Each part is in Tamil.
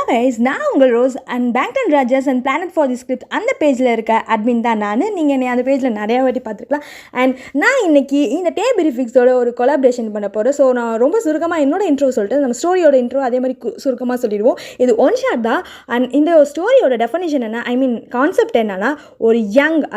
கைஸ், நான் உங்கள் ரோஸ் அண்ட் பேங்டன் ராஜாஸ் and planet for the script அந்த பேஜில் இருக்க அட்மின் தான் நான். நீங்கள் என்னை அந்த பேஜில் நிறையா வாட்டி பார்த்துருக்கலாம். அண்ட் நான் இன்றைக்கி இந்த டே பெரிஃபிக்ஸோட ஒரு கொலாபரேஷன் பண்ண போகிறேன். ஸோ நான் ரொம்ப சுருக்கமாக என்னோட இன்ட்ரோ சொல்லிட்டு நம்ம ஸ்டோரியோட இன்ட்ரோ அதே மாதிரி சுருக்கமாக சொல்லிடுவோம். இது ஒன் ஷாட் தான். அண்ட் இந்த ஸ்டோரியோட டெஃபனிஷன் என்ன, கான்செப்ட் என்னன்னா, ஒரு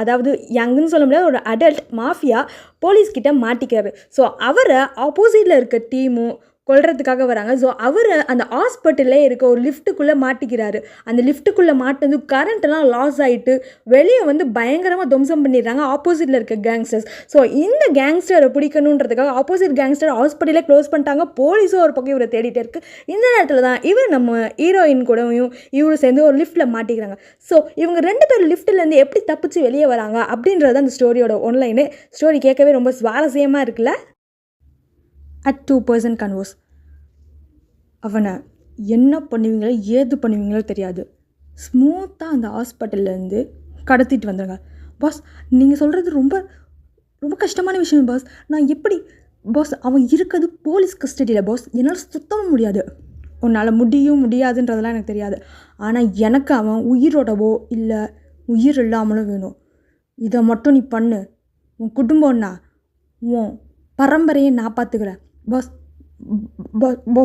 அதாவது யங்குன்னு சொல்ல முடியாது, ஒரு அடல்ட் மாஃபியா போலீஸ்கிட்ட மாட்டிக்கிறாரு. ஸோ அவரை ஆப்போசிட்டில் இருக்க டீமும் கொல்றதுக்காக வராங்க. ஸோ அவர் அந்த ஹாஸ்பிட்டல்லே இருக்க ஒரு லிஃப்ட்டுக்குள்ளே மாட்டிக்கிறாரு. அந்த லிஃப்ட்டுக்குள்ளே மாட்டினது கரண்ட்டெல்லாம் லாஸ் ஆகிட்டு வெளியே பயங்கரமாக துவம்சம் பண்ணிடுறாங்க ஆப்போசிட்டில் இருக்க கேங்ஸ்டர்ஸ். ஸோ இந்த கேங்ஸ்டரை பிடிக்கணுன்றதுக்காக ஆப்போசிட் கேங்ஸ்டர் ஹாஸ்பிட்டலே க்ளோஸ் பண்ணிட்டாங்க. போலீஸும் ஒரு பக்கம் இவரை தேடிட்டே இருக்குது. இந்த நேரத்தில் தான் இவர் நம்ம ஹீரோயின் கூடவும் இவரும் சேர்ந்து ஒரு லிஃப்ட்டில் மாட்டிக்கிறாங்க. ஸோ இவங்க 2 பேர் லிஃப்ட்டிலேருந்து எப்படி தப்பிச்சு வெளியே வராங்க அப்படின்றது அந்த ஸ்டோரியோட ஒன்லைனு. ஸ்டோரி கேட்கவே ரொம்ப சுவாரஸ்யமாக இருக்குல்ல. at 2% கன்வர்ஸ் அவனை என்ன பண்ணுவீங்களோ ஏது பண்ணுவீங்களோ தெரியாது, ஸ்மூத்தாக அந்த ஹாஸ்பிட்டல்லேருந்து கடத்திட்டு வந்துடுங்க. பாஸ், நீங்கள் சொல்கிறது ரொம்ப ரொம்ப கஷ்டமான விஷயம் பாஸ். நான் எப்படி பாஸ், அவன் இருக்கிறது போலீஸ் கஸ்டடியில் பாஸ், என்னால் சுத்தமாக முடியாது. உன்னால் முடியாதுன்றதெல்லாம் எனக்கு தெரியாது. ஆனால் எனக்கு அவன் உயிரோடவோ இல்லை உயிர் இல்லாமலும் வேணும். இதை மட்டும் நீ பண்ணு. உன் குடும்பம்னா உன் பரம்பரையை நான் பார்த்துக்கிறேன் பாஸ்.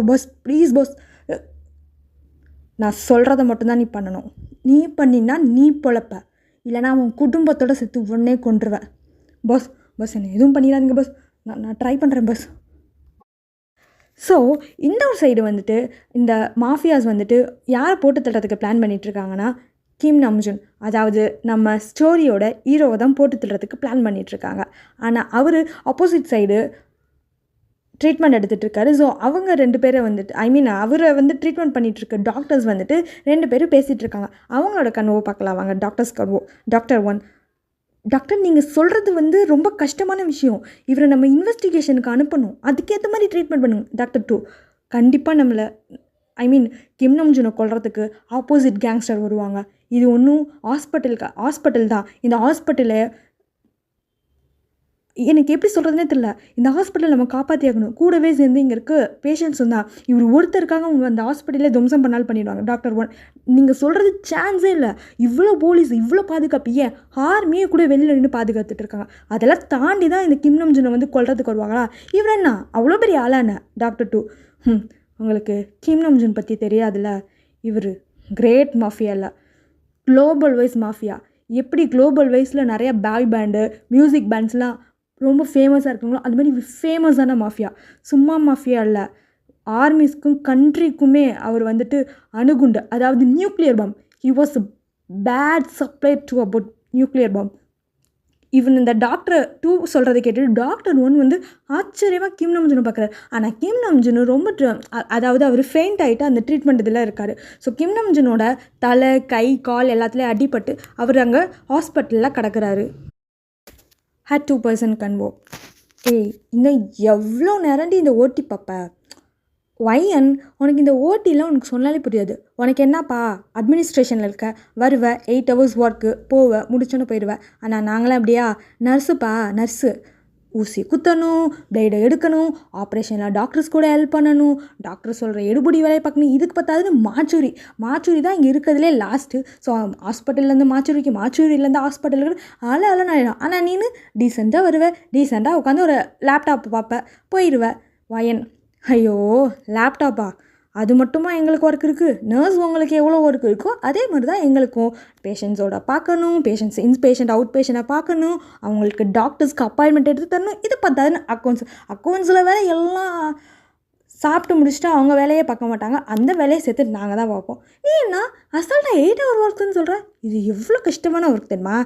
பாஸ் ப்ளீஸ் பாஸ், நான் சொல்கிறத மட்டும்தான் நீ பண்ணணும். நீ பண்ணினா நீ பொழப்ப, இல்லைனா உன் குடும்பத்தோடு சேர்த்து உடனே கொண்டுருவேன். பாஸ் பாஸ் என்னை எதுவும் பண்ணிடாதீங்க பாஸ், நான் ட்ரை பண்ணுறேன் பாஸ். ஸோ இந்த ஒரு சைடு இந்த மாஃபியாஸ் யாரை போட்டு தள்ளுறதுக்கு பிளான் பண்ணிகிட்ருக்காங்கன்னா, கிம் நம்ஜுன், அதாவது நம்ம ஸ்டோரியோட ஹீரோவை தான் போட்டு தள்ளுறதுக்கு பிளான் பண்ணிகிட்ருக்காங்க. ஆனால் அவர் ஆப்போசிட் சைடு ட்ரீட்மெண்ட் எடுத்துகிட்டு இருக்காரு. ஸோ அவங்க 2 பேரை அவரை ட்ரீட்மெண்ட் பண்ணிகிட்ருக்க டாக்டர்ஸ் 2 பேரும் பேசிகிட்டு இருக்காங்க. அவங்களோட கனவு பார்க்கலாம் வாங்க. டாக்டர்ஸ் கனவு. டாக்டர் 1, டாக்டர் நீங்கள் சொல்கிறது ரொம்ப கஷ்டமான விஷயம். இவரை நம்ம இன்வெஸ்டிகேஷனுக்கு அனுப்பணும், அதுக்கேற்ற மாதிரி ட்ரீட்மெண்ட் பண்ணுங்க. டாக்டர் 2, கண்டிப்பாக நம்மளை கிம் நம்ஜுனை கொல்றதுக்கு ஆப்போசிட் கேங்ஸ்டர் வருவாங்க. இது ஒன்றும் ஹாஸ்பிட்டல் தான். இந்த ஹாஸ்பிட்டலை எனக்கு எப்படி சொல்கிறதுனே தெரியல. இந்த ஹாஸ்பிட்டலை நம்ம காப்பாற்றியாகணும். கூடவே சேர்ந்து இங்கே இருக்க பேஷண்ட்ஸும் தான். இவர் ஒருத்தருக்காக அவங்க அந்த ஹாஸ்பிட்டலே துவம்சம் பண்ணாலும் பண்ணிடுவாங்க. டாக்டர் 1, நீங்கள் சொல்கிறது சான்ஸே இல்லை. இவ்வளோ போலீஸ், இவ்வளோ பாதுகாப்பு, ஏன் ஆர்மியை கூட வெளியில் நின்று பாதுகாத்துட்டு இருக்காங்க. அதெல்லாம் தாண்டி தான் இந்த கிம் நம்ஜுனை கொல்றதுக்கு வருவாங்களா? இவர் என்ன அவ்வளோ பெரிய ஆளான? டாக்டர் 2, உங்களுக்கு கிம் நம்ஜுன் பற்றி தெரியாதுல்ல. இவர் கிரேட் மாஃபியா இல்லை, குளோபல் வைஸ் மாஃபியா. எப்படி குளோபல் வைஸில் நிறைய பாய் பேண்டு, மியூசிக் பேண்ட்ஸ்லாம் ரொம்ப ஃபேமஸாக இருக்குங்களோ அது மாதிரி ஃபேமஸான மாஃபியா. சும்மா மாஃபியா இல்லை, ஆர்மிஸ்க்கும் கண்ட்ரிக்குமே அவர் அணுகுண்டு, அதாவது nuclear bomb. He was bad supply to about nuclear bomb. இவன் இந்த டாக்டர் 2 சொல்கிறத கேட்டுட்டு டாக்டர் 1 ஆச்சரியமாக கிம் நம்ஜுனை பார்க்குறாரு. ஆனால் கிம் நம்ஜுன் ரொம்ப அதாவது அவர் ஃபெயிண்ட் ஆகிட்டு அந்த ட்ரீட்மெண்ட் இதில் இருக்கார். ஸோ கிம் நம்ஜுனோட தலை, கை, கால் எல்லாத்துலேயும் அடிபட்டு அவர் அங்கே ஹாஸ்பிட்டலில் கிடக்கிறாரு. at 2% கன்வோ. இன்னும் எவ்வளோ நேரண்டி இந்த ஓட்டி பார்ப்ப? ஒயன், உனக்கு இந்த ஓட்டிலாம் உனக்கு சொன்னாலே புரியாது. உனக்கு என்னப்பா, அட்மினிஸ்ட்ரேஷனில் இருக்க, வருவ 8 hours ஒர்க்கு, போவ, முடிச்சோன்னு போயிடுவேன். ஆனால் நாங்களாம் அப்படியா? நர்ஸுப்பா, நர்ஸு. ஊசி குத்தணும், பிளேடை எடுக்கணும், ஆப்ரேஷனில் டாக்டர்ஸ் கூட ஹெல்ப் பண்ணணும், டாக்டர் சொல்கிற எடுபடி வேலையை பார்க்கணும். இதுக்கு பார்த்தாது மாச்சூரி தான் இங்கே இருக்கிறதுலே லாஸ்ட்டு. ஸோ ஹாஸ்பிட்டல்லேருந்து மாச்சூரியிலேருந்து ஹாஸ்பிட்டலுக்கு அலன்னு ஆகிடும். ஆனால் நீனு டீசெண்டாக வருவேன், டீசெண்டாக உட்காந்து ஒரு லேப்டாப் பார்ப்பேன், போயிடுவேன். வயன், ஐயோ லேப்டாப்பா, அது மட்டுமா எங்களுக்கு ஒர்க் இருக்குது? நர்ஸ் உங்களுக்கு எவ்வளோ ஒர்க் இருக்கோ அதே மாதிரி தான் எங்களுக்கும். பேஷண்ட்ஸோட பார்க்கணும், இன்பேஷண்ட் அவுட் பேஷண்ட்டை பார்க்கணும், அவங்களுக்கு டாக்டர்ஸ்க்கு அப்பாயின்மெண்ட் எடுத்து தரணும். இது பார்த்தாதுன்னு அக்கௌண்ட்ஸில் வேலை எல்லாம் சாப்பிட்டு முடிச்சுட்டு அவங்க வேலையே பார்க்க மாட்டாங்க. அந்த வேலையை சேர்த்துட்டு நாங்கள் தான் பார்ப்போம். நீ என்ன அசால்ட்டாக 8 hour ஒர்க்குன்னு சொல்கிற? இது எவ்வளோ கஷ்டமான ஒர்க் தெரியுமா?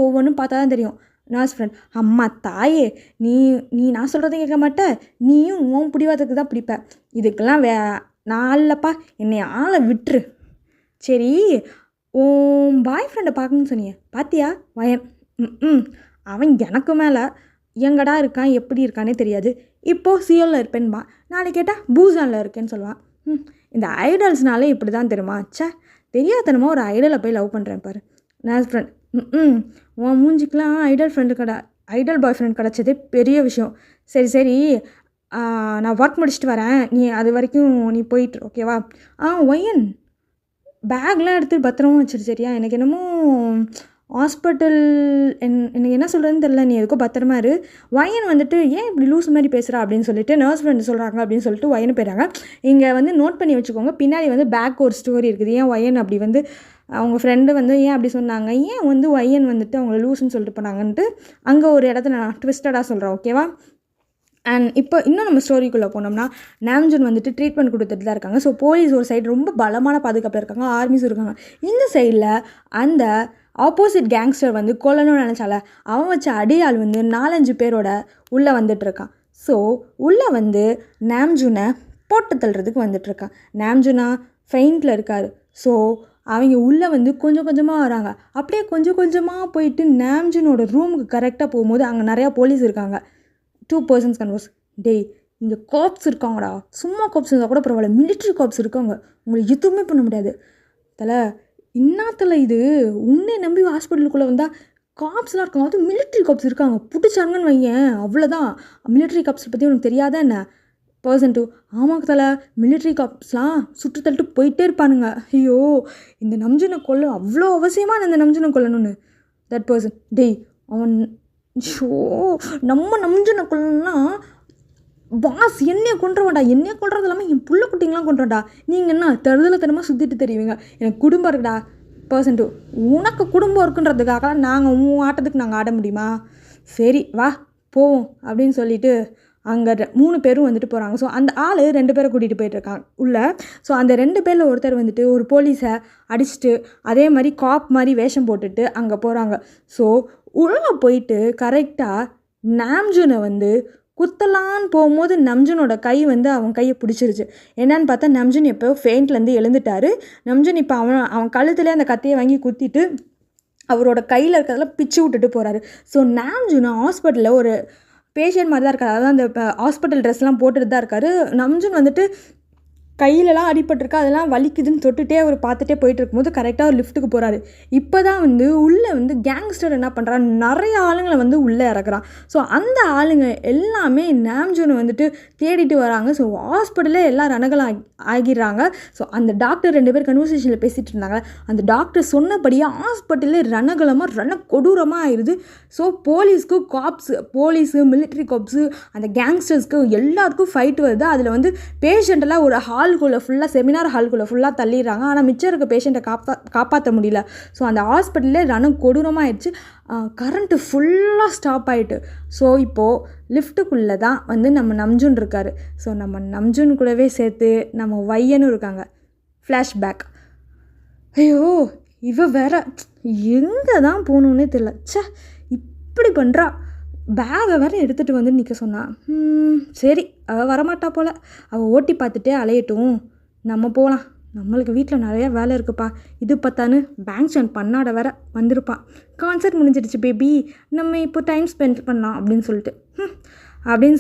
ஒவ்வொன்றும் பார்த்தா தான் தெரியும். நர்ஸ் ஃப்ரெண்ட், அம்மா தாயே, நீ நான் சொல்கிறத கேட்க மாட்டேன், நீயும் உன் பிடிவாதத்துக்கு தான் பிடிப்ப. இதுக்கெல்லாம் நான் இல்லைப்பா, என்னை ஆளை விட்டுரு. சரி, உன் பாய் ஃப்ரெண்டை பார்க்கணுன்னு சொன்னியே, பார்த்தியா? வயன், அவன் எனக்கு மேலே எங்கடா இருக்கான், எப்படி இருக்கானே தெரியாது. இப்போது சியோலில் இருப்பேன்பா, நாளைக்கு கேட்டால் பூசானில் இருக்கேன்னு சொல்லுவான். இந்த ஐடல்ஸ்னாலே இப்படி தான் தெரியுமா? தெரியாதனமா ஒரு ஐடலை போய் லவ் பண்ணுறேன் பாரு. நர்ஸ் ஃப்ரெண்ட், உன் மூஞ்சிக்கெலாம் ஐடல் பாய் ஃப்ரெண்ட் கிடச்சதே பெரிய விஷயம். சரி, நான் ஒர்க் முடிச்சுட்டு வரேன், நீ அது வரைக்கும் நீ போயிட்டு ஓகேவா? ஒயன், பேக்லாம் எடுத்து பத்திரமா வச்சிரு சரியா. எனக்கு என்னமோ ஹாஸ்பிட்டல் எனக்கு என்ன சொல்கிறதுன்னு தெரில, நீ எதுக்கோ பத்திரமா இரு. வயன் வந்துட்டு ஏன் இப்படி லூஸ் மாதிரி பேசுகிறா அப்படின்னு சொல்லிட்டு நர்ஸ் ஃப்ரெண்டு சொல்கிறாங்க அப்படின்னு சொல்லிட்டு வயனு போயிடுறாங்க. இங்கே வந்து நோட் பண்ணி வச்சுக்கோங்க, பின்னாடி வந்து பேக் ஒரு ஸ்டோரி இருக்குது. ஏன் வயன் அப்படி வந்து அவங்க ஃப்ரெண்டு வந்து ஏன் அப்படி சொன்னாங்க, ஏன் வந்து வயன் வந்துட்டு அவங்கள லூஸ்ன்னு சொல்லிட்டு போனாங்கன்ட்டு அங்கே ஒரு இடத்துல நான் ட்விஸ்டடாக சொல்கிறேன், ஓகேவா. அண்ட் இப்போ இன்னும் நம்ம ஸ்டோரிக்குள்ளே போனோம்னா நாம்ஜூன் வந்துட்டு ட்ரீட்மெண்ட் கொடுத்துட்டு தான் இருக்காங்க. ஸோ போலீஸ் ஒரு சைடு ரொம்ப பலமான பாதுகாப்பில் இருக்காங்க, ஆர்மிஸும் இருக்காங்க. இந்த சைடில் அந்த ஆப்போசிட் கேங்ஸ்டர் வந்து கொல்லணும்னு நினச்சால அவன் வச்ச அடியாள் வந்து 4-5 பேரோட உள்ளே வந்துட்டுருக்கான். ஸோ உள்ளே வந்து நாம்ஜூனை போட்டு தள்ளுறதுக்கு வந்துட்டுருக்கான். நாம்ஜூனா ஃபெயிண்டில் இருக்கார். ஸோ அவங்க உள்ளே வந்து கொஞ்சம் கொஞ்சமாக வராங்க. அப்படியே கொஞ்சம் கொஞ்சமாக போயிட்டு நாம்ஜூனோட ரூமுக்கு கரெக்டாக போகும்போது அங்கே நிறையா போலீஸ் இருக்காங்க. 2 persons கன்வர்ஸ். டேய் இங்கே காப்ஸ் இருக்காங்கடா, சும்மா காப்ஸ் இருந்தால் கூட பரவாயில்ல, மிலிட்ரி காப்ஸ் இருக்காங்க, உங்களை எதுவுமே பண்ண முடியாது. தலை இன்னாத்தில் இது உன்னை நம்பி ஹாஸ்பிட்டலுக்குள்ளே வந்தால் காப்ஸ்லாம் இருக்காங்க, அது மிலிட்ரி காப்ஸ் இருக்காங்க, பிடிச்சாங்கன்னு வையன் அவ்வளோதான். மிலிட்ரி காப்ஸ் பற்றி உனக்கு தெரியாதா என்ன? பர்சன் 2 ஆமாம் தலை, மிலிட்ரி காப்ஸ்லாம் சுட்டு தள்ளிட்டு போயிட்டே இருப்பானுங்க. ஐயோ இந்த நம்ஜூனை கொல்ல அவ்வளோ அவசியமாக இந்த நம்ஜூனை கொல்லணும்னு. தட் பர்சன் டேய் அவன் ஷோ நம்ம நம்ஜூனை கொல்லணும்னா பாஸ் என்னையை கொண்டுருவாண்டா, என்னையை கொண்டுறது இல்லாமல் என் புள்ள குட்டிங்களாம் கொண்டுறாண்டா. நீங்கள் என்ன தருதலைத்தனமாக சுற்றிட்டு தெரியுவீங்க, எனக்கு குடும்பம் இருக்குடா. பர்சன் 2 உனக்கு குடும்பம் இருக்குன்றதுக்காக நாங்கள் உன் ஆட்டத்துக்கு நாங்கள் ஆட முடியுமா? சரி வா போவோம் அப்படின்னு சொல்லிட்டு அங்கே 3 பேரும் வந்துட்டு போகிறாங்க. ஸோ அந்த ஆள் 2 பேரை கூட்டிகிட்டு போயிட்டுருக்காங்க உள்ளே. ஸோ அந்த 2 பேரில் ஒருத்தர் வந்துட்டு ஒரு போலீஸை அடிச்சுட்டு அதே மாதிரி காப் மாதிரி வேஷம் போட்டுட்டு அங்கே போகிறாங்க. ஸோ உள்ளே போயிட்டு கரெக்டாக நாம்ஜூனை வந்து குத்தலான்னு போகும்போது நம்ஜூனோட கை வந்து அவன் கையை பிடிச்சிருச்சு. என்னன்னு பார்த்தா நம்ஜூன் எப்போ ஃபெயிண்ட்லேருந்து எழுந்துட்டார். நம்ஜூன் இப்போ அவன் கழுத்துலேயே அந்த கத்தியை வாங்கி குத்திட்டு அவரோட கையில் இருக்கிறதெல்லாம் பிச்சு விட்டுட்டு போகிறாரு. ஸோ நாம்ஜூன் ஹாஸ்பிட்டலில் ஒரு பேஷண்ட் மாதிரி தான் இருக்கார், அதாவது அந்த ஹாஸ்பிட்டல் ட்ரெஸ்லாம் போட்டுட்டு தான் இருக்கார். நம்ஜூன் வந்துட்டு கையிலலாம் அடிபட்டிருக்கு, அதெல்லாம் வலிக்குதுன்னு தொட்டுகிட்டே அவர் பார்த்துட்டே போயிட்டு இருக்கும்போது கரெக்டாக ஒரு லிஃப்ட்டுக்கு போகிறாரு. இப்போ தான் வந்து உள்ளே வந்து கேங்ஸ்டர் என்ன பண்ணுறான், நிறைய ஆளுங்களை வந்து உள்ளே இறக்குறான். ஸோ அந்த ஆளுங்க எல்லாமே நாம்ஜூனை வந்துட்டு தேடிட்டு வராங்க. ஸோ ஹாஸ்பிட்டலே எல்லாம் ரணகலம் ஆகிடுறாங்க. ஸோ அந்த டாக்டர் 2 பேர் கன்வர்சேஷனில் பேசிகிட்டு இருந்தாங்க. அந்த டாக்டர் சொன்னபடியே ஹாஸ்பிட்டலே ரணகலமாக கொடூரமாக ஆயிடுது. ஸோ போலீஸ்க்கு காப்ஸு, போலீஸு, மிலிட்ரி காப்ஸு, அந்த கேங்ஸ்டர்ஸ்க்கு எல்லாருக்கும் ஃபைட் வருது. அதில் வந்து பேஷண்ட்டெல்லாம் ஒரு ஹால்குள்ளே ஃபுல்லாக, செமினார் ஹால்குள்ளே ஃபுல்லாக தள்ளிடுறாங்க. ஆனால் மிச்சம் இருக்க பேஷண்ட்டை காப்பாற்ற முடியல. ஸோ அந்த ஹாஸ்பிட்டலே கொடூரமாக ஆயிடுச்சு. கரண்ட்டு ஃபுல்லாக ஸ்டாப் ஆகிட்டு. ஸோ இப்போது லிஃப்ட்டுக்குள்ளே தான் வந்து நம்ம நம்ஜூன் இருக்கார். ஸோ நம்ம நம்ஜூன் கூடவே சேர்த்து நம்ம வையனும் இருக்காங்க. ஃப்ளாஷ்பேக். ஐயோ இவ வேற எங்கே தான் போகணுன்னே தெரியல. இப்படி பண்ணுறா. பேகை வேறு எடுத்துகிட்டு வந்து நிற்க சொன்னான். சரி அவள் வரமாட்டா போல், அவள் ஓட்டி பார்த்துட்டே அலையட்டும், நம்ம போகலாம், நம்மளுக்கு வீட்டில் நிறையா வேலை இருக்குப்பா. இது பார்த்தான்னு பேங்க் ஸ்டாண்ட் பண்ணாட வேற வந்திருப்பான். கான்சர்ட் முடிஞ்சிடுச்சு பேபி, நம்ம இப்போ டைம் ஸ்பெண்ட் பண்ணலாம் அப்படின்னு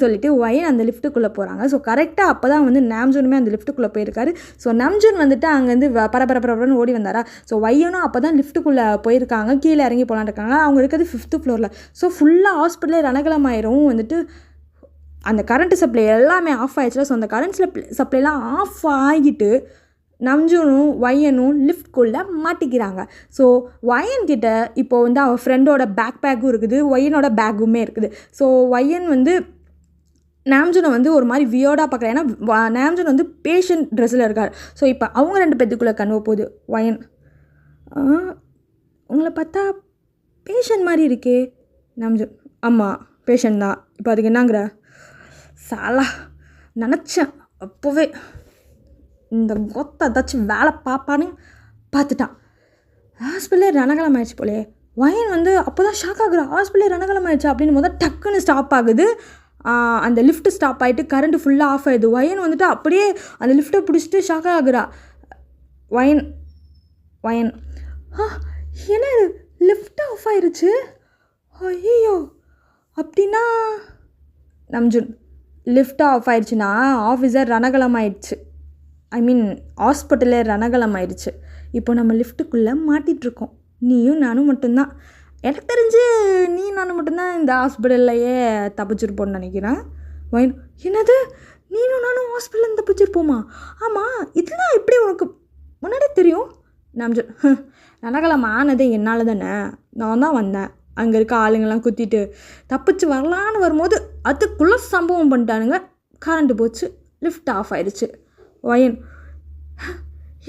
சொல்லிட்டு வயன் அந்த லிஃப்ட்டுக்குள்ளே போகிறாங்க. ஸோ கரெக்டாக அப்போ தான் வந்து நாம்ஜூனுமே அந்த லிஃப்ட்டுக்குள்ளே போயிருக்காரு. ஸோ நம்ஜூன் வந்துட்டு அங்கேருந்து பரபரன்னு ஓடி வந்தாரா. ஸோ வையனும் அப்போ தான் லிஃப்ட்டுக்குள்ளே போயிருக்காங்க, கீழே இறங்கி போகலான்னு இருக்காங்க. அவங்க இருக்கிறது 5th ஃப்ளோரில். ஸோ ஃபுல்லாக ஹாஸ்பிட்டலே ரணகலமாயிரும். வந்துட்டு அந்த கரண்ட்டு சப்ளை எல்லாமே ஆஃப் ஆகிடுச்சுல. ஸோ அந்த கரண்ட் சப்ளைலாம் ஆஃப் ஆகிட்டு நம்ஜூனும் வையனும் லிஃப்ட்குள்ளே மாட்டிக்கிறாங்க. ஸோ வயன்கிட்ட இப்போ வந்து அவள் ஃப்ரெண்டோட பேக்கும் இருக்குது, வையனோட பேக்குமே இருக்குது. ஸோ வையன் வந்து நாம்ஜூனை வந்து ஒரு மாதிரி வியர்டாக பார்க்குறேன். ஏன்னா நாம்ஜூன் வந்து பேஷண்ட் ட்ரெஸ்ஸில் இருக்கார். ஸோ இப்போ அவங்க 2 பேத்துக்குள்ளே கனவு போகுது. வயன் உங்களை பார்த்தா பேஷண்ட் மாதிரி இருக்கே. நாம்ஜூன் ஆமாம் பேஷண்ட் தான். இப்போ அதுக்கு என்னங்கிற சாலா நினச்சேன் அப்போவே இந்த கொத்த ஏதாச்சும் வேலை பார்ப்பான்னு பார்த்துட்டான். ஹாஸ்பிட்டலே ரணகலம் ஆயிடுச்சு போலே. வயன் வந்து அப்போ தான் ஷாக் ஆகுறா. ஹாஸ்பிட்டலே ரணகலம் ஆயிடுச்சு அப்படின்னு டக்குன்னு ஸ்டாப் ஆகுது. அந்த லிஃப்ட் ஸ்டாப் ஆகிட்டு கரண்ட்டு ஃபுல்லாக ஆஃப் ஆகிடுது. வயன் வந்துட்டு அப்படியே அந்த லிஃப்ட்டை பிடிச்சிட்டு ஷாக் ஆகுறா. வயன் என்ன லிஃப்ட் ஆஃப் ஆயிடுச்சு, ஐயோ அப்படின்னா நம்ஜூன் லிஃப்ட் ஆஃப் ஆயிடுச்சுன்னா ஆஃபீஸர் ரணகலம் ஆயிடுச்சு, ஹாஸ்பிட்டலே ரணகலம் ஆயிடுச்சு. இப்போ நம்ம லிஃப்ட்டுக்குள்ளே மாட்டிகிட்ருக்கோம், நீயும் நானும் மட்டும்தான். எனக்கு தெரிஞ்சு நீ நானும் மட்டும்தான் இந்த ஹாஸ்பிட்டல்லையே தப்பிச்சிருப்போன்னு நினைக்கிறேன். வைன் என்னது நீனும் நானும் ஹாஸ்பிட்டலில் தப்பிச்சிருப்போமா? ஆமாம் இதெல்லாம் எப்படி உனக்கு முன்னாடி தெரியும்? நாம்ஜன் ரணகலம் ஆனதே என்னால் தானே, நான் தான் வந்தேன். அங்கே இருக்க ஆளுங்கெல்லாம் குத்திட்டு தப்பிச்சு வரலான்னு வரும்போது அதுக்குள்ளே சம்பவம் பண்ணிட்டானுங்க. கரண்ட்டு போச்சு, லிஃப்ட் ஆஃப் ஆயிடுச்சு. வயன்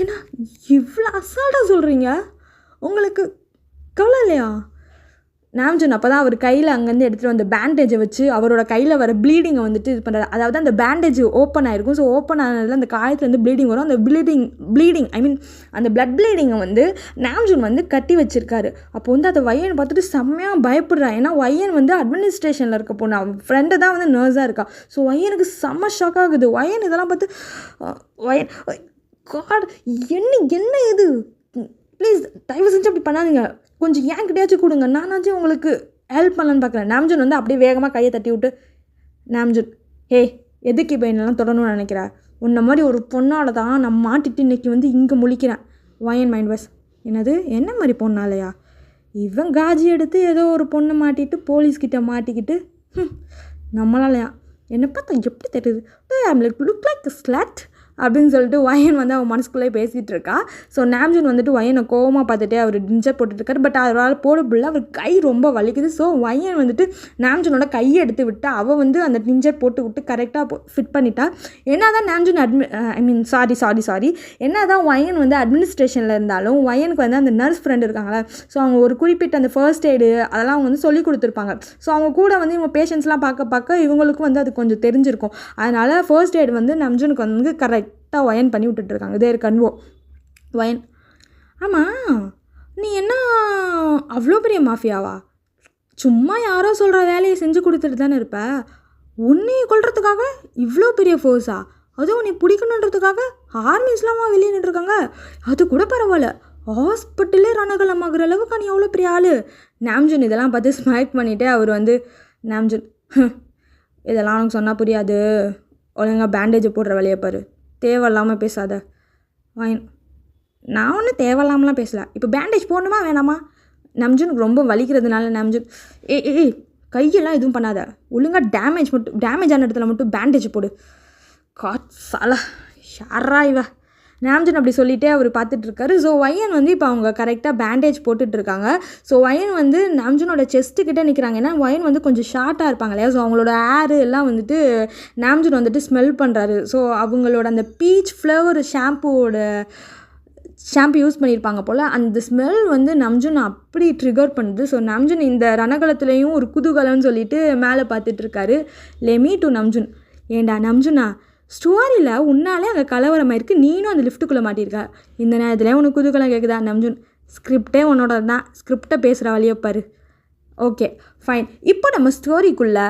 ஏன்னா இவ்வளோ அசால்ட்டாக சொல்கிறீங்க, உங்களுக்கு கவலை இல்லையா? நாம்ஜன் அப்போ தான் அவர் கையில் அங்கேருந்து எடுத்துகிட்டு வந்த பேண்டேஜை வச்சு அவரோட கையில் வர ப்ளீடிங்கை வந்துட்டு இது பண்ணுறாரு. அதாவது அந்த பேண்டேஜ் ஓப்பன் ஆகிருக்கும். ஸோ ஓப்பன் ஆனதில் அந்த காயத்துலேருந்து ப்ளீடிங் வரும். அந்த ப்ளீடிங் ஐ மீன் அந்த பிளட் ப்ளீடிங்கை வந்து நாம்ஜன் வந்து கட்டி வச்சுருக்காரு. அப்போ வந்து அதை வயன் பார்த்துட்டு செம்மையாக பயப்படுறான். ஏன்னா வயன் வந்து அட்மினிஸ்ட்ரேஷனில் இருக்க பொண்ணு, அவன் ஃப்ரெண்டு தான் வந்து நர்ஸாக இருக்கா. ஸோ வயனுக்கு செம்ம ஷாக் ஆகுது. வயன் இதெல்லாம் பார்த்து வயன் காட் என்ன இது, ப்ளீஸ் தயவு செஞ்சு அப்படி பண்ணாதீங்க, கொஞ்சம் ஏன்கிட்டயாச்சும் கொடுங்க, நானாச்சும் உங்களுக்கு ஹெல்ப் பண்ணலான்னு பார்க்குறேன். நாம்ஜன் வந்து அப்படியே வேகமாக கையை தட்டி விட்டு, நாம்ஜன் எதுக்கு இப்போ என்னெல்லாம் தொடரணும்னு நினைக்கிறேன், உன்ன மாதிரி ஒரு பொண்ணால் தான் நான் மாட்டிட்டு இன்றைக்கி வந்து இங்கே முழிக்கிறேன். வயன் மைண்ட் வாய்ஸ், என்னது என்ன மாதிரி பொண்ணாலையா? இவன் காஜி எடுத்து ஏதோ ஒரு பொண்ணை மாட்டிட்டு போலீஸ்கிட்ட மாட்டிக்கிட்டு நம்மளாலையா என்னை பார்த்தா எப்படி தெரியுது, லுக் லைக் ஸ்லாட் அப்படின்னு சொல்லிட்டு வயன் வந்து அவன் மனசுக்குள்ளே பேசிகிட்டு இருக்கா. ஸோ நாம்ஜன் வந்துட்டு வயனை கோவமாக பார்த்துட்டே அவர் டிஞ்சர் போட்டுட்ருக்காரு. பட் அவரால் போடப்பில்ல, அவர் கை ரொம்ப வலிக்குது. ஸோ வயன் வந்துட்டு நாம்ஜனோட கையை எடுத்து விட்டு அவள் வந்து அந்த டிஞ்சர் போட்டு விட்டு கரெக்டாக ஃபிட் பண்ணிட்டா. என்ன தான் நாம்ஜன் சாரி என்ன தான் வயன் வந்து அட்மினிஸ்ட்ரேஷனில் இருந்தாலும் வயனுக்கு வந்து அந்த நர்ஸ் ஃப்ரெண்ட் இருக்காங்களே, ஸோ அவங்க ஒரு குறிப்பிட்ட அந்த ஃபர்ஸ்ட் எய்டு அதெல்லாம் அவங்க வந்து சொல்லி கொடுத்துருப்பாங்க. ஸோ அவங்க கூட வந்து இவங்க பேஷண்ட்ஸ்லாம் பார்க்க இவங்களுக்கும் வந்து அது கொஞ்சம் தெரிஞ்சிருக்கும். அதனால் ஃபர்ஸ்ட் எய்டு வந்து நாம்ஜனுக்கு வந்து கரெக்டாக வயன் பண்ணி விட்டுட்டுருக்காங்க. இதே கன்வோ வயன், ஆமாம் நீ என்ன அவ்வளோ பெரிய மாஃபியாவா? சும்மா யாரோ சொல்கிற வேலையை செஞ்சு கொடுத்துட்டு தானே இருப்ப, உன்னையை கொள்றதுக்காக இவ்வளோ பெரிய ஃபோர்ஸா? அதுவும் உன்னை பிடிக்கணுன்றதுக்காக ஆர்மிஸ்லாமா வெளியே நின்றுருக்காங்க. அது கூட பரவாயில்ல, ஹாஸ்பிட்டலே ரணகலமாகிற அளவுக்கு நீ எவ்வளோ பெரிய ஆள். நாம்ஜன் இதெல்லாம் பார்த்து ஸ்மைக் பண்ணிவிட்டு அவர் வந்து, நாம்ஜன் இதெல்லாம் உனக்கு சொன்னால் புரியாது, ஒழுங்காக பேண்டேஜை போடுற வேலையை பாரு, தேவையில்லாமல் பேசாத. வயன், நான் ஒன்றும் தேவையில்லாமலாம் பேசலை, இப்போ பேண்டேஜ் போடணுமா வேணாமா? நாம்ஜனுக்கு ரொம்ப வலிக்கிறதுனால நாம்ஜன் கையெல்லாம் எதுவும் பண்ணாத, ஒழுங்காக டேமேஜ் ஆன இடத்துல மட்டும் பேண்டேஜ் போடு. காட்சாலா ஷாரா இவ. நாம்ஜன் அப்படி சொல்லிகிட்டே அவர் பார்த்துட்ருக்காரு. ஸோ வயன் வந்து இப்போ அவங்க கரெக்டாக பேண்டேஜ் போட்டுட்ருக்காங்க. ஸோ வயன் வந்து நாம்ஜனோட செஸ்ட்டுக்கிட்டே நிற்கிறாங்க. ஏன்னா வயன் வந்து கொஞ்சம் ஷார்ட்டாக இருப்பாங்க இல்லையா, ஸோ அவங்களோட ஏரு எல்லாம் வந்துட்டு நாம்ஜன் வந்துட்டு ஸ்மெல் பண்ணுறாரு. ஸோ அவங்களோட அந்த பீச் ஃப்ளவர் ஷாம்பு யூஸ் பண்ணியிருப்பாங்க போல், அந்த ஸ்மெல் வந்து நாம்ஜன் அப்படி ட்ரிகர் பண்ணுது. ஸோ நாம்ஜன் இந்த ரணகலத்துலேயும் ஒரு குதூகலம்னு சொல்லிட்டு மேலே பார்த்துட்ருக்காரு. லெமி டு நாம்ஜன், ஏண்டா நாம்ஜனா ஸ்டோரியில் உன்னாலே அங்கே கலவரமாயிருக்கு, நீனும் அந்த லிஃப்ட்டுக்குள்ளே மாட்டியிருக்க, இந்த நேரத்தில் உனக்கு குதூகலம் கேட்குதா? நாம்ஜன், ஸ்கிரிப்டே உன்னோட தான், ஸ்கிரிப்டை பேசுகிற வழியை பாரு. Okay fine. இப்போ நம்ம ஸ்டோரிக்குள்ளே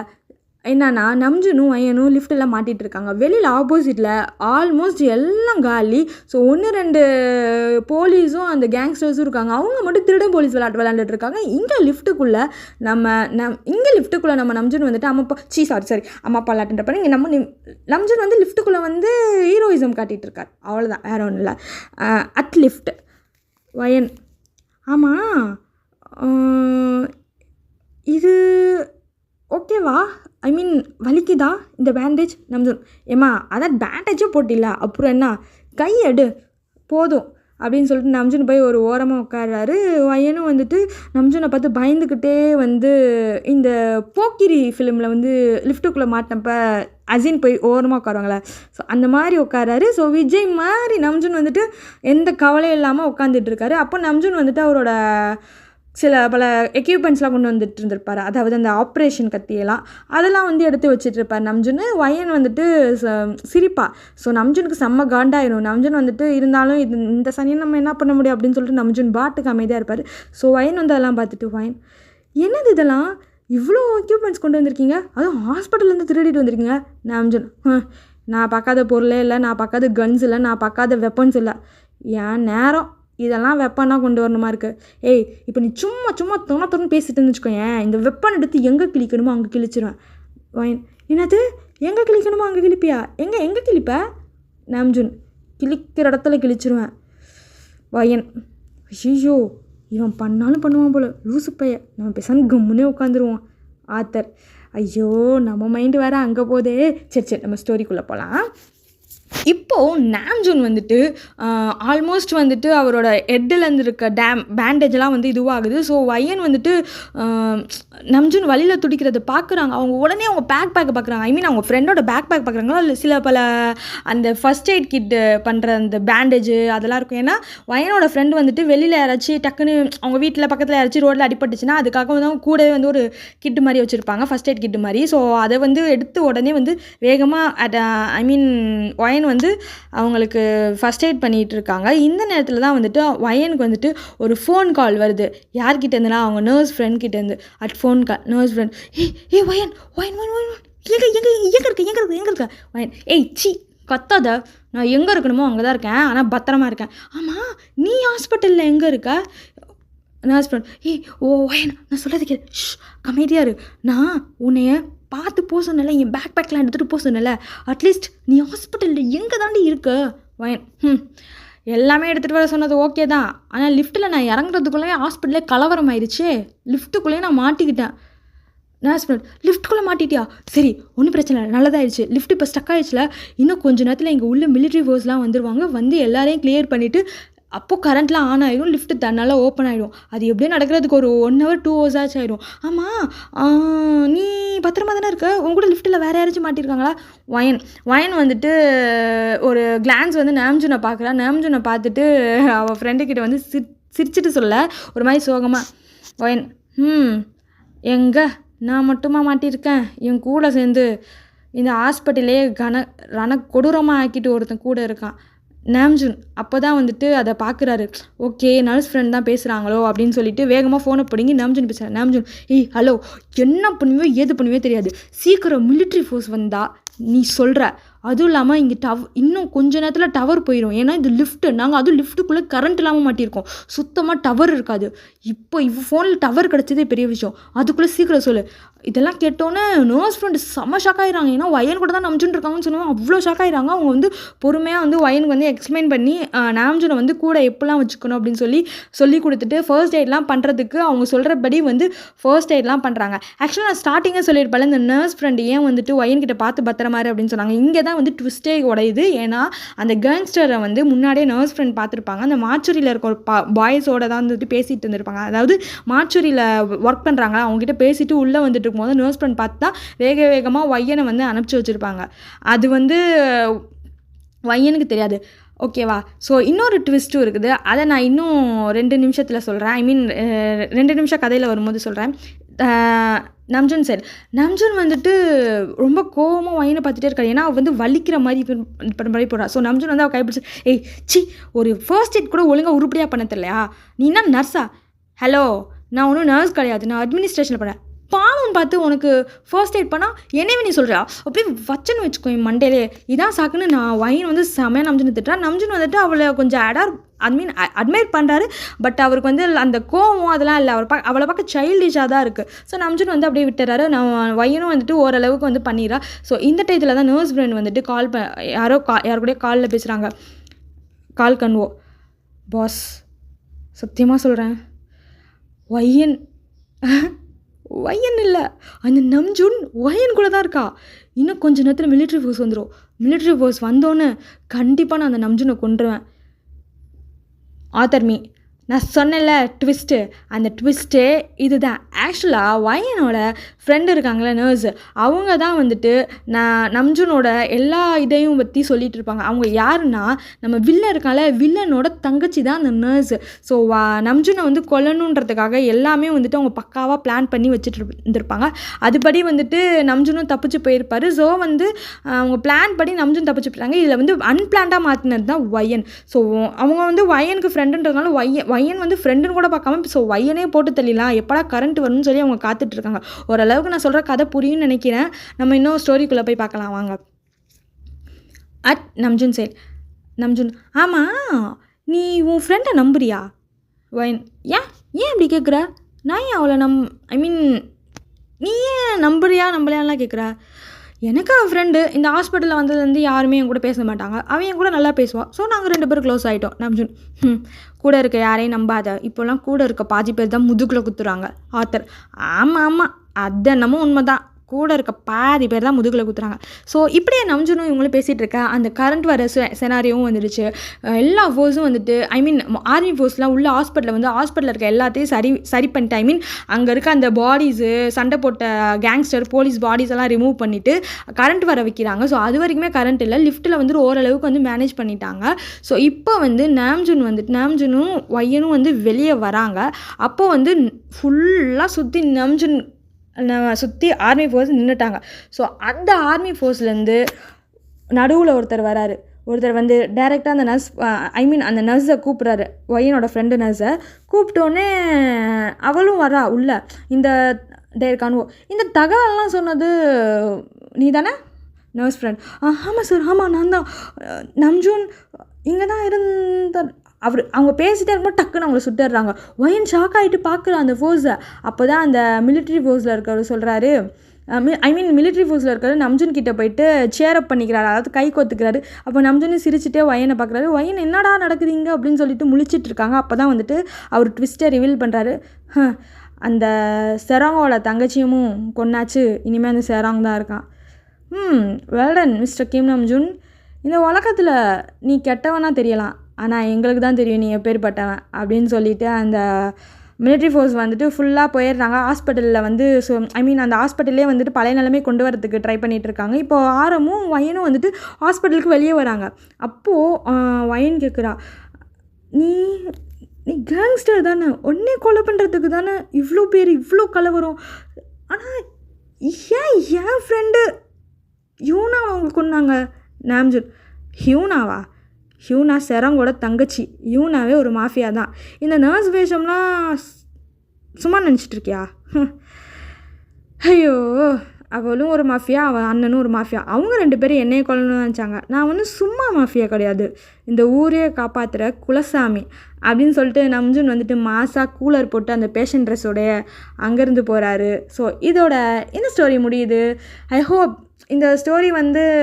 என்னன்னா நாம்ஜனும் வயனும் லிஃப்ட்டெல்லாம் மாட்டிகிட்டு இருக்காங்க. வெளியில் ஆப்போசிட்டில் ஆல்மோஸ்ட் எல்லாம் காலி. ஸோ 1-2 போலீஸும் அந்த கேங்ஸ்டர்ஸும் இருக்காங்க. அவங்க மட்டும் திருடன் போலீஸ் விளையாண்டுட்டு இருக்காங்க. இங்கே லிஃப்ட்டுக்குள்ளே நம்ம நாம்ஜன் வந்துட்டு அம்மா அப்பா விளையாட்டுன்றப்ப இங்கே நாம்ஜன் வந்து லிஃப்ட்டுக்குள்ளே வந்து ஹீரோயிசம் காட்டிகிட்டு இருக்கார். அவ்வளோதான், வேறு ஒன்றும் இல்லை. அட் லிஃப்ட் வயன், ஆமாம் இது ஓகேவா, ஐ மீன் வலிக்குதா இந்த பேண்டேஜ்? நாம்ஜன், ஏம்மா அதான் பேண்டேஜே போட்டில்ல, அப்புறம் என்ன, கையெடு போதும் அப்படின்னு சொல்லிட்டு நாம்ஜன் போய் ஒரு ஓரமாக உட்கார்றாரு. வயனும் வந்துட்டு நாம்ஜனை பார்த்து பயந்துக்கிட்டே வந்து இந்த போக்கிரி ஃபிலிமில் வந்து லிஃப்ட்டுக்குள்ளே மாட்டினப்ப அசின் போய் ஓரமாக உட்காருவாங்களே, ஸோ அந்த மாதிரி உட்காராரு. ஸோ விஜய் மாதிரி நாம்ஜன் வந்துட்டு எந்த கவலையும் இல்லாமல் உட்காந்துட்ருக்காரு. அப்போ நாம்ஜன் வந்துட்டு அவரோட பல எக்யூப்மெண்ட்ஸ்லாம் கொண்டு வந்துட்டு இருந்திருப்பார். அதாவது அந்த ஆப்ரேஷன் கத்தியெல்லாம் அதெல்லாம் வந்து எடுத்து வச்சுட்ருப்பார் நாம்ஜன். வயன் வந்துட்டு சிரிப்பா. ஸோ நாம்ஜனுக்கு செம்ம காண்டாயிரும். நாம்ஜன் வந்துட்டு இருந்தாலும் இந்த சனியை நம்ம என்ன பண்ண முடியும் அப்படின்னு சொல்லிட்டு நாம்ஜன் பாட்டுக்கு அமைதியாக இருப்பார். ஸோ வயன் வந்து அதெல்லாம் பார்த்துட்டு, வயன் என்னது இதெல்லாம் இவ்வளோ எக்யூப்மெண்ட்ஸ் கொண்டு வந்திருக்கீங்க, அதுவும் ஹாஸ்பிட்டல்லேருந்து திருடிட்டு வந்திருக்கீங்க? நாம்ஜன், நான் பார்க்காத பொருளே இல்லை, நான் பார்க்காத கன்ஸ் இல்லை, நான் பார்க்காத வெப்பன்ஸ் இல்லை, என் நேரம் இதெல்லாம் வெப்பனாக கொண்டு வரணுமா இருக்குது? இப்போ நீ சும்மா தொண்ணு பேசிட்டு இருந்துச்சுக்கோயேன், இந்த வெப்பன் எடுத்து எங்கே கிழிக்கணுமோ அங்கே கிழிச்சிருவேன். வயன், என்னது எங்கே கிழிக்கணுமோ அங்கே கிழிப்பியா? எங்கே கிழிப்ப? நாம்ஜன், கிழிக்கிற இடத்துல கிழிச்சிருவேன். வயன், ஐயோ இவன் பண்ணாலும் பண்ணுவான் போல, லூசு பைய, நம்ம பேசாமல் கம்முன்னே உட்காந்துருவோம். ஆத்தர், ஐயோ நம்ம மைண்டு வேறு அங்கே போதே. சரி நம்ம ஸ்டோரிக்குள்ளே போகலாம். இப்போது நாம்ஜூன் வந்துட்டு ஆல்மோஸ்ட் வந்துட்டு அவரோட ஹெட்டிலேருந்து இருக்க பேண்டேஜெலாம் வந்து இதுவாகுது. ஸோ வயன் வந்துட்டு நம்ஜூன் வழியில் துடிக்கிறத பார்க்குறாங்க. அவங்க உடனே அவங்க பேக்கை பார்க்குறாங்க. ஐ மீன் அவங்க ஃப்ரெண்டோட பேக் பார்க்குறாங்களா, இல்லை சில பல அந்த ஃபஸ்ட் எய்ட் கிட் பண்ணுற அந்த பேண்டேஜு அதெல்லாம் இருக்கும். ஏன்னா வயனோட ஃப்ரெண்டு வந்துட்டு வெளியில் யாராச்சும் டக்குன்னு அவங்க வீட்டில் பக்கத்தில் யாராச்சும் ரோட்டில் அடிபட்டுச்சுன்னா அதுக்காக வந்து அவங்க கூடவே வந்து ஒரு கிட்டு மாதிரி வச்சுருப்பாங்க, ஃபஸ்ட் எய்ட் கிட்டு மாதிரி. ஸோ அதை வந்து எடுத்து உடனே வந்து வேகமாக ஐ மீன் வயன் வந்து அவங்களுக்கு ஃபஸ்ட் எய்ட் பண்ணிகிட்டு இருக்காங்க. இந்த நேரத்தில் தான் வந்துட்டு வயனுக்கு வந்துட்டு ஒரு ஃபோன் கால் வருது. யார்கிட்ட இருந்துன்னா அவங்க நர்ஸ் ஃப்ரெண்ட் கிட்டேருந்து. Phone call nurse friend. வயன் வயன் வயன் வயன் எங்கே இருக்க வயன்? சி கத்தாத, நான் எங்கே இருக்கணுமோ அங்கே தான் இருக்கேன், ஆனால் பத்திரமா இருக்கேன். ஆமாம், நீ ஹாஸ்பிட்டலில் எங்கே இருக்க? Nurse friend. வயன், நான் சொல்கிறது கேளு, கமைதியாக இரு. நான் உன்னைய பார்த்து போக சொன்னல, என் பேக்லாம் எடுத்துகிட்டு போக சொன்னல, அட்லீஸ்ட் நீ ஹாஸ்பிட்டலில் எங்கே தாண்டி இருக்க? வயன். எல்லாமே எடுத்துகிட்டு வர சொன்னது ஓகே தான், ஆனால் லிஃப்ட்டில் நான் இறங்குறதுக்குள்ளேயே ஹாஸ்பிட்டலே கலவரம் ஆயிடுச்சு, லிஃப்ட்டுக்குள்ளேயே நான் மாட்டிக்கிட்டேன். Nurse friend. லிஃப்ட்டுக்குள்ளே மாட்டிட்டியா? சரி, ஒன்றும் பிரச்சனை இல்லை, நல்லதாகிடுச்சு. லிஃப்ட் இப்போ ஸ்டக் ஆகிடுச்சுல, இன்னும் கொஞ்சம் நேரத்தில் இங்கே உள்ள மிலிட்ரி ஃபோர்ஸ்லாம் வந்துடுவாங்க, வந்து எல்லாரையும் கிளியர் பண்ணிவிட்டு அப்போது கரண்ட்லாம் ஆன் ஆகிடும், லிஃப்ட்டு தன்னால் ஓப்பன் ஆகிடும். அது எப்படியே நடக்கிறதுக்கு ஒரு 1 hour 2 hours ஆச்சு ஆகிடும். ஆமாம், நீ பத்திரமா தானே இருக்க? உங்க கூட லிஃப்ட்டில் வேறு யாராச்சும் மாட்டியிருக்காங்களா? வயன் வந்துட்டு ஒரு கிளான்ஸ் வந்து நாம்ஜூனை பார்க்குறான். நாம்ஜூனை பார்த்துட்டு அவள் ஃப்ரெண்டுக்கிட்ட வந்து சிரிச்சிட்டு சொல்ல ஒரு மாதிரி சோகமாக. வயன். எங்கே நான் மட்டுமா மாட்டியிருக்கேன்? என் கூட சேர்ந்து இந்த ஹாஸ்பிட்டலே கொடூரமாக ஆக்கிட்டு ஒருத்தன் கூட இருக்கான். நாம்ஜூன் அப்போ தான் வந்துட்டு அதை பார்க்குறாரு. ஓகே, நர்ஸ் ஃப்ரெண்ட் தான் பேசுகிறாங்களோ அப்படின்னு சொல்லிட்டு வேகமாக ஃபோனை பிடிங்கி நாம்ஜூன் பேசுகிறார். நாம்ஜூன், ஹலோ, என்ன பண்ணுவியோ ஏது பண்ணுவியோ தெரியாது, சீக்கிரம் மிலிட்ரி ஃபோர்ஸ் வந்தால் நீ சொல்கிற. அதுவும் இல்லாமல் இங்கே இன்னும் கொஞ்ச நேரத்தில் டவர் போயிடும். ஏன்னா இது லிஃப்ட்டு, நாங்கள் அதுவும் லிஃப்ட்டுக்குள்ளே கரண்ட் இல்லாமல் மாட்டியிருக்கோம், சுத்தமாக டவர் இருக்காது. இப்போ ஃபோனில் டவர் கிடச்சதே பெரிய விஷயம், அதுக்குள்ளே சீக்கிரம் சொல்லு. இதெல்லாம் கேட்டோன்னே நர்ஸ் ஃப்ரெண்டு செம்ம ஷாக் ஆகிடுறாங்க. ஏன்னா வயன் கூட தான் நாம்ஜூன் இருக்காங்கன்னு சொன்னோம், அவ்வளோ ஷாக் ஆகிடுறாங்க. அவங்க வந்து பொறுமையாக வந்து வயனுக்கு வந்து எக்ஸ்பிளைன் பண்ணி நாம்ஜூனை வந்து கூட எப்படிலாம் வச்சுக்கணும் அப்படின்னு சொல்லி கொடுத்துட்டு ஃபர்ஸ்ட் எய்ட்லாம் பண்ணுறதுக்கு அவங்க சொல்கிறபடி வந்து ஃபர்ஸ்ட் எய்ட்லாம் பண்ணுறாங்க. ஆக்சுவலாக நான் ஸ்டார்டிங்கே சொல்லியிருப்பேன், இந்த நர்ஸ் ஃப்ரெண்டு ஏன் வந்துட்டு வயன்கிட்ட பார்த்து பத்திரமாரு அப்படின்னு சொன்னாங்க. இங்கே தான் வந்து ட்விஸ்டே உடையுது. ஏன்னா அந்த கேங்ஸ்டரை வந்து முன்னாடியே நர்ஸ் ஃப்ரெண்ட் பார்த்துருப்பாங்க. அந்த மார்ச்சுரியில் இருக்க ஒரு பாய்ஸோட தான் வந்துட்டு பேசிகிட்டு இருந்திருப்பாங்க. அதாவது மார்ச்சுரியில் ஒர்க் பண்ணுறாங்க, அவங்ககிட்ட பேசிட்டு உள்ளே வந்துட்டு இருக்கும்போது நர்ஸ் ஃப்ரெண்ட் பார்த்து தான் வேகமாக வயனை வந்து அனுப்பிச்சி வச்சுருப்பாங்க. அது வந்து வயனுக்கு தெரியாது. ஓகேவா? ஸோ இன்னொரு ட்விஸ்ட்டும் இருக்குது, அதை நான் இன்னும் 2 நிமிஷத்தில் சொல்கிறேன். ஐ மீன் 2 நிமிஷம் கதையில் வரும்போது சொல்கிறேன். நாம்ஜூன் சைடு நாம்ஜூன் வந்துட்டு ரொம்ப கோவமாக வயனை பார்த்துட்டே இருக்காரு. ஏன்னா அவள் வந்து வலிக்கிற மாதிரி போடுறா. ஸோ நாம்ஜூன் வந்து அவள் கைப்பிடிச்சு, சி, ஒரு ஃபர்ஸ்ட் எய்ட் கூட ஒழுங்காக உருப்படியாக பண்ண தெரியலையா? நீ என்ன நர்ஸா? ஹலோ, நான் ஒன்றும் நர்ஸ் கிடையாது, நான் அட்மினிஸ்ட்ரேஷனில் பண்ணேன். பாவம் பார்த்து உனக்கு ஃபர்ஸ்ட் எய்ட் பண்ணால் என்னவே நீ சொல்கிறா? அப்படியே வச்சன்னு வச்சுக்கோ என் மண்டேலே. இதான் சாக்குன்னு நான் வயன் வந்து செமையாக நம்ஜூன் திட்டுறா. நம்ஜூன் வந்துட்டு அவளை கொஞ்சம் அட்மைர் பண்ணுறாரு. பட் அவருக்கு வந்து அந்த கோவம் அதெல்லாம் இல்லை, அவளை பார்க்க சைல்டிஷாக தான் இருக்குது. ஸோ நம்ஜூன் வந்து அப்படியே விட்டுறாரு. நான் வயனும் வந்துட்டு ஓரளவுக்கு வந்து பண்ணிடுறா. ஸோ இந்த டயத்தில் தான் நர்ஸ் ஃப்ரெண்ட் வந்துட்டு யாரோ கூட காலில் பேசுகிறாங்க. கால் கன்வோ. பாஸ், சத்தியமாக சொல்கிறேன், வயன் இல்லை, அந்த நம்ஜூன் வயன் கூட தான் இருக்கா. இன்னும் கொஞ்சம் நேரத்தில் மிலிட்ரி ஃபோர்ஸ் வந்துடும். மிலிட்ரி ஃபோர்ஸ் வந்தோன்னே கண்டிப்பாக நான் அந்த நம்ஜூனை கொன்றுவேன். ஆத்தர்மி, நான் சொன்னேன்ல ட்விஸ்ட்டு, அந்த ட்விஸ்ட்டே இது தான். ஆக்சுவலாக வயனோட ஃப்ரெண்டு இருக்காங்களே நர்ஸு, அவங்க தான் வந்துட்டு நம்ஜூனோட எல்லா இதையும் பற்றி சொல்லிகிட்டு இருப்பாங்க. அவங்க யாருன்னா நம்ம வில்லன் இருக்காங்களே, வில்லனோட தங்கச்சி தான் அந்த நர்ஸு. ஸோ நம்ஜூனை வந்து கொல்லணுன்றதுக்காக எல்லாமே வந்துட்டு அவங்க பக்காவாக பிளான் பண்ணி வச்சுட்டு இருந்திருப்பாங்க. அதுபடி வந்துட்டு நம்ஜூனும் தப்பிச்சு போயிருப்பார். ஸோ வந்து அவங்க பிளான் படி நம்ஜூன் தப்பிச்சு போயிட்டாங்க. இதில் வந்து அன்பிளான்டாக மாற்றினது தான் வயன். ஸோ அவங்க வந்து வயனுக்கு ஃப்ரெண்டுன்றதுனால வயன் வந்து ஃப்ரெண்டுன்னு கூட பார்க்காம ஸோ வயனே போட்டு தள்ளிடலாம், எப்படா கரண்ட் வரும்னு சொல்லி அவங்க காத்துட்ருக்காங்க. ஓரளவுக்கு நான் சொல்கிற கதை புரியும்னு நினைக்கிறேன். நம்ம இன்னும் ஸ்டோரிக்குள்ளே போய் பார்க்கலாம் வாங்க. நம்ஜூன் சைட். நம்ஜூன், ஆமாம், நீ உன் ஃப்ரெண்டை நம்புறியா? வயன், ஏன் இப்படி கேட்குற? நான் ஏன் அவளை ஐ மீன் நீ ஏன் நம்பலையான்லாம் கேட்குற? எனக்கு அவன் ஃப்ரெண்டு இந்த ஹாஸ்பிட்டலில் வந்ததுலேருந்து யாருமே என் கூட பேச மாட்டாங்க, அவன் என் கூட நல்லா பேசுவாள். ஸோ நாங்கள் 2 பேரும் க்ளோஸ் ஆகிட்டோம். நம்ஜூன், கூட இருக்க யாரையும் நம்பாத, இப்போல்லாம் கூட இருக்க பாதி பேர் தான் முதுகில் குத்துறாங்க. ஆத்தர், ஆமாம் அது என்னமோ உண்மை தான், கூட இருக்க பாதி பேர் தான் முதுகில் குத்துறாங்க. ஸோ இப்படியே நம்ஜுனும் இவங்களும் பேசிகிட்டு இருக்க அந்த கரண்ட் வர செனாரியோவும் வந்துடுச்சு. எல்லா ஃபோர்ஸும் வந்துட்டு ஆர்மி ஃபோர்ஸ்லாம் உள்ள ஹாஸ்பிட்டலில் இருக்க எல்லாத்தையும் சரி பண்ணிட்டு அங்கே இருக்க அந்த பாடிஸு சண்டை போட்ட கேங்ஸ்டர் போலீஸ் பாடிஸ் எல்லாம் ரிமூவ் பண்ணிவிட்டு கரண்ட் வர வைக்கிறாங்க. ஸோ அது வரைக்குமே கரண்ட் இல்லை, லிஃப்ட்டில் ஓரளவுக்கு மேனேஜ் பண்ணிட்டாங்க. ஸோ இப்போ நாம்ஜுனும் ஒய்யனும் வெளியே வராங்க. அப்போ ஃபுல்லாக சுற்றி ஆர்மி ஃபோர்ஸ் நின்றுட்டாங்க. ஸோ அந்த ஆர்மி ஃபோர்ஸ்லேருந்து நடுவில் ஒருத்தர் வராரு. டைரெக்டாக அந்த அந்த நர்ஸை கூப்பிட்றாரு. ஒய்யனோட ஃப்ரெண்டு நர்ஸை கூப்பிட்டோன்னே அவளும் வரா உள்ள. இந்த டேர்கானுவோ இந்த தகவலாம் சொன்னது நீ தானே நர்ஸ் ஃப்ரெண்ட்? ஆமாம் சார், ஆமாம் நான் தான். நம்ஜூன் இங்கே தான் இருந்தார். அவங்க பேசிகிட்டே இருக்கும்போது டக்குன்னு அவங்கள சுட்டுறாங்க. ஒயன் ஷாக் ஆகிட்டு பார்க்குறான் அந்த ஃபோர்ஸை. அப்போ தான் அந்த மிலிட்ரி ஃபோர்ஸில் இருக்கிறவர் சொல்கிறாரு, மிலிட்ரி ஃபோர்ஸில் இருக்கிறது நம்ஜுன் கிட்டே போயிட்டு சேரப் பண்ணிக்கிறாரு, அதாவது கை கோத்துக்கிறாரு. அப்போ நம்ஜுன் சிரிச்சுட்டே ஒயனை பார்க்குறாரு. ஒயன் என்னடா நடக்குதுங்க அப்படின்னு சொல்லிட்டு முழிச்சிட்டு இருக்காங்க. அப்போ தான் அவர் ட்விஸ்ட்டை ரிவீல் பண்ணுறாரு. அந்த செராங்கோட தங்கச்சியும் கொன்னாச்சு, இனிமேல் அந்த செராங் தான் இருக்கான். வெல்டன் மிஸ்டர் கிம் நம்ஜுன், இந்த உலகத்தில் நீ கெட்டவனா தெரியலாம், ஆனால் எங்களுக்கு தான் தெரியும் நீ எப்பேற்பட்டவன் அப்படின்னு சொல்லிட்டு அந்த மிலிட்ரி ஃபோர்ஸ் ஃபுல்லாக போயிடுறாங்க. ஹாஸ்பிட்டலில் அந்த ஹாஸ்பிட்டல்லே பழைய நிலைமை கொண்டு வரதுக்கு ட்ரை பண்ணிகிட்ருக்காங்க. இப்போது ஆரமும் வயனும் ஹாஸ்பிட்டலுக்கு வெளியே வராங்க. அப்போது வயன் கேட்குறா, நீ கேங்ஸ்டர் தானே, ஒன்றே கொலை பண்ணுறதுக்கு தானே இவ்வளோ பேர் இவ்வளோ கலவரம், ஆனால் என் ஃப்ரெண்டு ஹியூனா அவங்க கொன்னாங்க. நாம்ஜுன், ஹியூனாவா? ஹியூனா செராங்கோட தங்கச்சி. ஹியூனாவே ஒரு மாஃபியா தான். இந்த நர்ஸ் வேஷம்லாம் சும்மா நினச்சிட்டு இருக்கியா? ஐயோ, அவளும் ஒரு மாஃபியா, அவள் அண்ணனும் ஒரு மாஃபியா. அவங்க 2 பேரும் என்னையே கொல்லணும்னு நினச்சாங்க. நான் சும்மா மாஃபியா கிடையாது, இந்த ஊரையே காப்பாற்றுற குலசாமி அப்படின்னு சொல்லிட்டு நம்ஜுன் மாசாக கூலர் போட்டு அந்த பேஷண்ட் ட்ரெஸ்ஸோடைய அங்கேருந்து போகிறாரு. ஸோ இதோட இந்த ஸ்டோரி முடியுது. ஐ ஹோப் இந்த ஸ்டோரி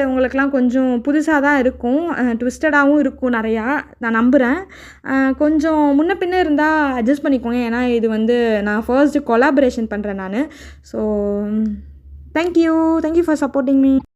உங்களுக்கெலாம் கொஞ்சம் புதுசாக தான் இருக்கும், ட்விஸ்டடாகவும் இருக்கும் நிறையா, நான் நம்புகிறேன். கொஞ்சம் முன்ன பின்ன இருந்தால் அட்ஜஸ்ட் பண்ணிக்கோங்க, ஏன்னா இது நான் ஃபர்ஸ்ட்டு கொலாபரேஷன் பண்ணுறேன் நான். So thank you for supporting me.